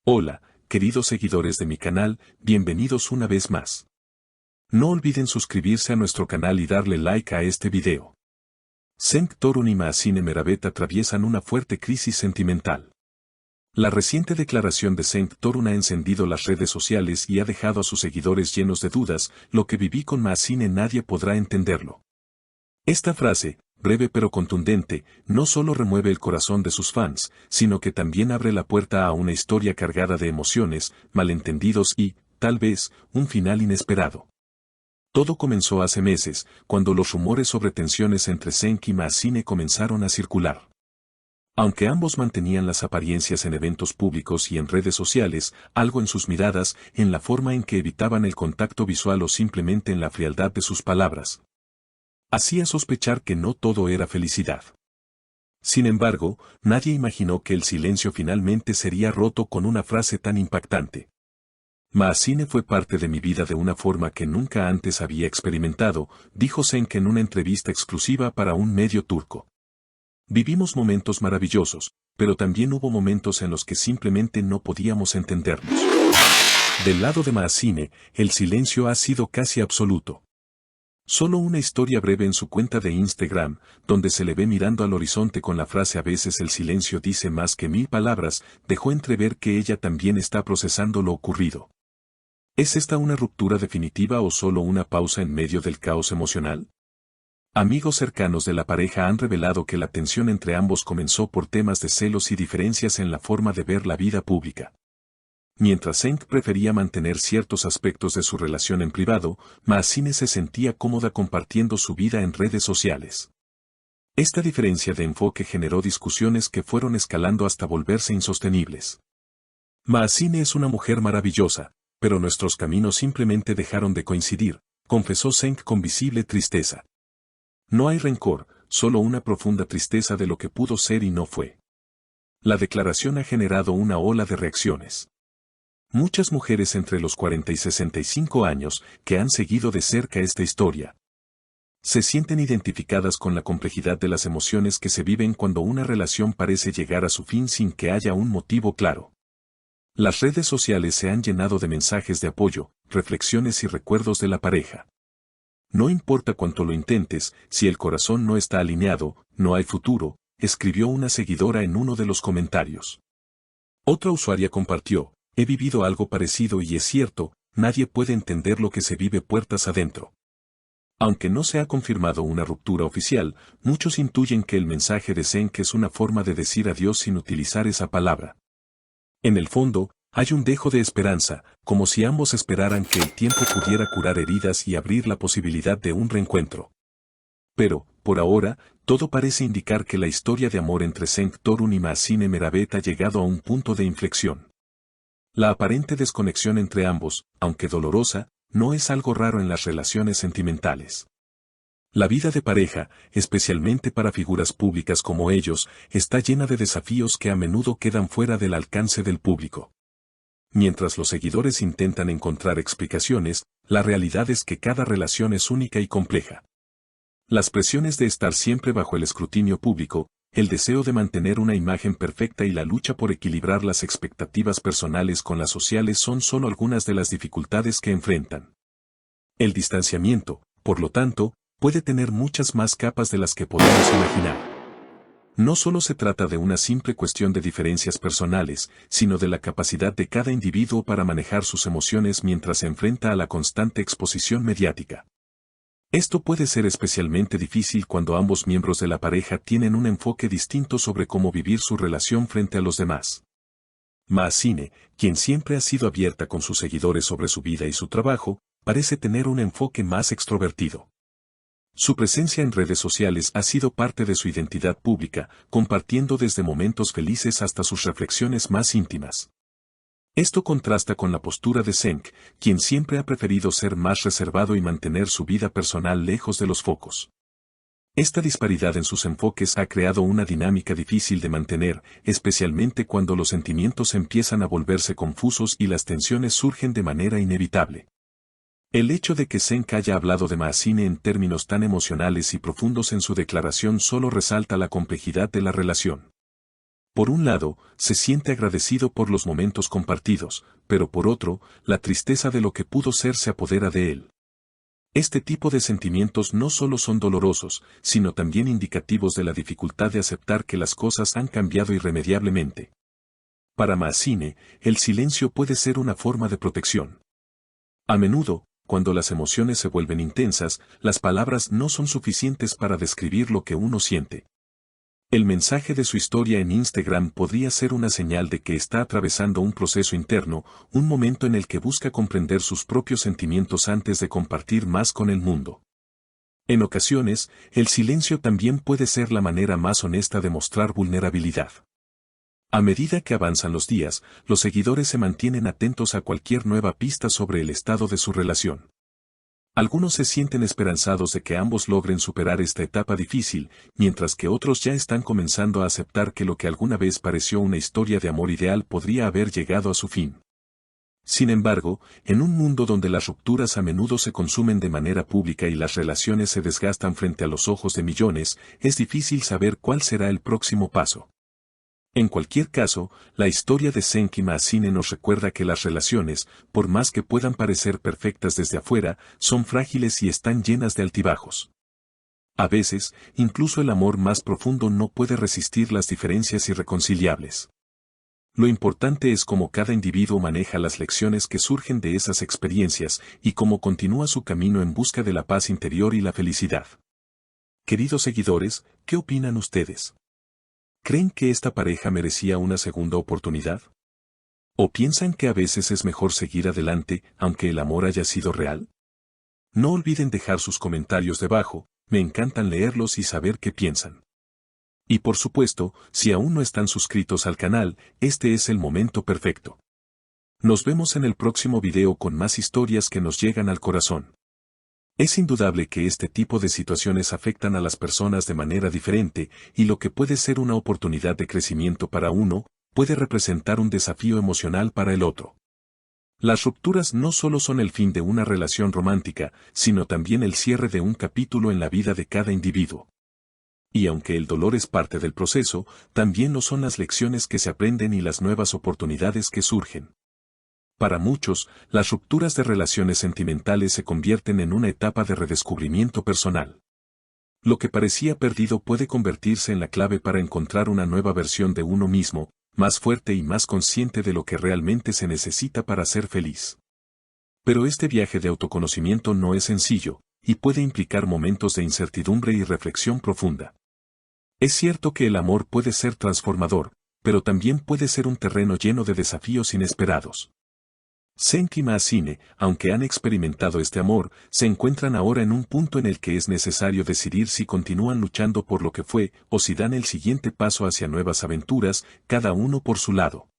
Hola, queridos seguidores de mi canal, bienvenidos una vez más. No olviden suscribirse a nuestro canal y darle like a este video. Cenk Torun y Mahsine Meravet atraviesan una fuerte crisis sentimental. La reciente declaración de Cenk Torun ha encendido las redes sociales y ha dejado a sus seguidores llenos de dudas. Lo que viví con Mahsine nadie podrá entenderlo. Esta frase, breve pero contundente, no solo remueve el corazón de sus fans, sino que también abre la puerta a una historia cargada de emociones, malentendidos y, tal vez, un final inesperado. Todo comenzó hace meses, cuando los rumores sobre tensiones entre Cenk y Mahsine comenzaron a circular. Aunque ambos mantenían las apariencias en eventos públicos y en redes sociales, algo en sus miradas, en la forma en que evitaban el contacto visual o simplemente en la frialdad de sus palabras, hacía sospechar que no todo era felicidad. Sin embargo, nadie imaginó que el silencio finalmente sería roto con una frase tan impactante. Mahsine fue parte de mi vida de una forma que nunca antes había experimentado, dijo Cenk en una entrevista exclusiva para un medio turco. Vivimos momentos maravillosos, pero también hubo momentos en los que simplemente no podíamos entendernos. Del lado de Mahsine, el silencio ha sido casi absoluto. Solo una historia breve en su cuenta de Instagram, donde se le ve mirando al horizonte con la frase "a veces el silencio dice más que 1000 palabras", dejó entrever que ella también está procesando lo ocurrido. ¿Es esta una ruptura definitiva o solo una pausa en medio del caos emocional? Amigos cercanos de la pareja han revelado que la tensión entre ambos comenzó por temas de celos y diferencias en la forma de ver la vida pública. Mientras Cenk prefería mantener ciertos aspectos de su relación en privado, Mahsine se sentía cómoda compartiendo su vida en redes sociales. Esta diferencia de enfoque generó discusiones que fueron escalando hasta volverse insostenibles. Mahsine es una mujer maravillosa, pero nuestros caminos simplemente dejaron de coincidir, confesó Cenk con visible tristeza. No hay rencor, solo una profunda tristeza de lo que pudo ser y no fue. La declaración ha generado una ola de reacciones. Muchas mujeres entre los 40 y 65 años, que han seguido de cerca esta historia, se sienten identificadas con la complejidad de las emociones que se viven cuando una relación parece llegar a su fin sin que haya un motivo claro. Las redes sociales se han llenado de mensajes de apoyo, reflexiones y recuerdos de la pareja. No importa cuánto lo intentes, si el corazón no está alineado, no hay futuro, escribió una seguidora en uno de los comentarios. Otra usuaria compartió: he vivido algo parecido y es cierto, nadie puede entender lo que se vive puertas adentro. Aunque no se ha confirmado una ruptura oficial, muchos intuyen que el mensaje de Cenk es una forma de decir adiós sin utilizar esa palabra. En el fondo, hay un dejo de esperanza, como si ambos esperaran que el tiempo pudiera curar heridas y abrir la posibilidad de un reencuentro. Pero, por ahora, todo parece indicar que la historia de amor entre Cenk Torun y Mahsine Meravet ha llegado a un punto de inflexión. La aparente desconexión entre ambos, aunque dolorosa, no es algo raro en las relaciones sentimentales. La vida de pareja, especialmente para figuras públicas como ellos, está llena de desafíos que a menudo quedan fuera del alcance del público. Mientras los seguidores intentan encontrar explicaciones, la realidad es que cada relación es única y compleja. Las presiones de estar siempre bajo el escrutinio público, el deseo de mantener una imagen perfecta y la lucha por equilibrar las expectativas personales con las sociales son solo algunas de las dificultades que enfrentan. El distanciamiento, por lo tanto, puede tener muchas más capas de las que podemos imaginar. No solo se trata de una simple cuestión de diferencias personales, sino de la capacidad de cada individuo para manejar sus emociones mientras se enfrenta a la constante exposición mediática. Esto puede ser especialmente difícil cuando ambos miembros de la pareja tienen un enfoque distinto sobre cómo vivir su relación frente a los demás. Mahsine, quien siempre ha sido abierta con sus seguidores sobre su vida y su trabajo, parece tener un enfoque más extrovertido. Su presencia en redes sociales ha sido parte de su identidad pública, compartiendo desde momentos felices hasta sus reflexiones más íntimas. Esto contrasta con la postura de Cenk, quien siempre ha preferido ser más reservado y mantener su vida personal lejos de los focos. Esta disparidad en sus enfoques ha creado una dinámica difícil de mantener, especialmente cuando los sentimientos empiezan a volverse confusos y las tensiones surgen de manera inevitable. El hecho de que Cenk haya hablado de Mahsine en términos tan emocionales y profundos en su declaración solo resalta la complejidad de la relación. Por un lado, se siente agradecido por los momentos compartidos, pero por otro, la tristeza de lo que pudo ser se apodera de él. Este tipo de sentimientos no solo son dolorosos, sino también indicativos de la dificultad de aceptar que las cosas han cambiado irremediablemente. Para Massine, el silencio puede ser una forma de protección. A menudo, cuando las emociones se vuelven intensas, las palabras no son suficientes para describir lo que uno siente. El mensaje de su historia en Instagram podría ser una señal de que está atravesando un proceso interno, un momento en el que busca comprender sus propios sentimientos antes de compartir más con el mundo. En ocasiones, el silencio también puede ser la manera más honesta de mostrar vulnerabilidad. A medida que avanzan los días, los seguidores se mantienen atentos a cualquier nueva pista sobre el estado de su relación. Algunos se sienten esperanzados de que ambos logren superar esta etapa difícil, mientras que otros ya están comenzando a aceptar que lo que alguna vez pareció una historia de amor ideal podría haber llegado a su fin. Sin embargo, en un mundo donde las rupturas a menudo se consumen de manera pública y las relaciones se desgastan frente a los ojos de millones, es difícil saber cuál será el próximo paso. En cualquier caso, la historia de Senki Massine nos recuerda que las relaciones, por más que puedan parecer perfectas desde afuera, son frágiles y están llenas de altibajos. A veces, incluso el amor más profundo no puede resistir las diferencias irreconciliables. Lo importante es cómo cada individuo maneja las lecciones que surgen de esas experiencias y cómo continúa su camino en busca de la paz interior y la felicidad. Queridos seguidores, ¿qué opinan ustedes? ¿Creen que esta pareja merecía una segunda oportunidad? ¿O piensan que a veces es mejor seguir adelante, aunque el amor haya sido real? No olviden dejar sus comentarios debajo, me encantan leerlos y saber qué piensan. Y por supuesto, si aún no están suscritos al canal, este es el momento perfecto. Nos vemos en el próximo video con más historias que nos llegan al corazón. Es indudable que este tipo de situaciones afectan a las personas de manera diferente, y lo que puede ser una oportunidad de crecimiento para uno, puede representar un desafío emocional para el otro. Las rupturas no solo son el fin de una relación romántica, sino también el cierre de un capítulo en la vida de cada individuo. Y aunque el dolor es parte del proceso, también lo son las lecciones que se aprenden y las nuevas oportunidades que surgen. Para muchos, las rupturas de relaciones sentimentales se convierten en una etapa de redescubrimiento personal. Lo que parecía perdido puede convertirse en la clave para encontrar una nueva versión de uno mismo, más fuerte y más consciente de lo que realmente se necesita para ser feliz. Pero este viaje de autoconocimiento no es sencillo, y puede implicar momentos de incertidumbre y reflexión profunda. Es cierto que el amor puede ser transformador, pero también puede ser un terreno lleno de desafíos inesperados. Senki Massine, aunque han experimentado este amor, se encuentran ahora en un punto en el que es necesario decidir si continúan luchando por lo que fue, o si dan el siguiente paso hacia nuevas aventuras, cada uno por su lado.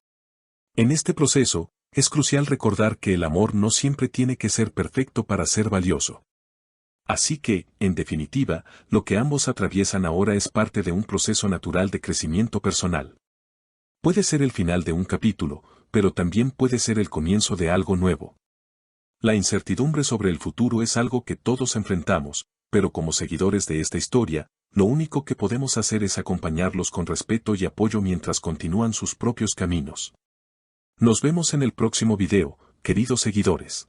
En este proceso, es crucial recordar que el amor no siempre tiene que ser perfecto para ser valioso. Así que, en definitiva, lo que ambos atraviesan ahora es parte de un proceso natural de crecimiento personal. Puede ser el final de un capítulo, pero también puede ser el comienzo de algo nuevo. La incertidumbre sobre el futuro es algo que todos enfrentamos, pero como seguidores de esta historia, lo único que podemos hacer es acompañarlos con respeto y apoyo mientras continúan sus propios caminos. Nos vemos en el próximo video, queridos seguidores.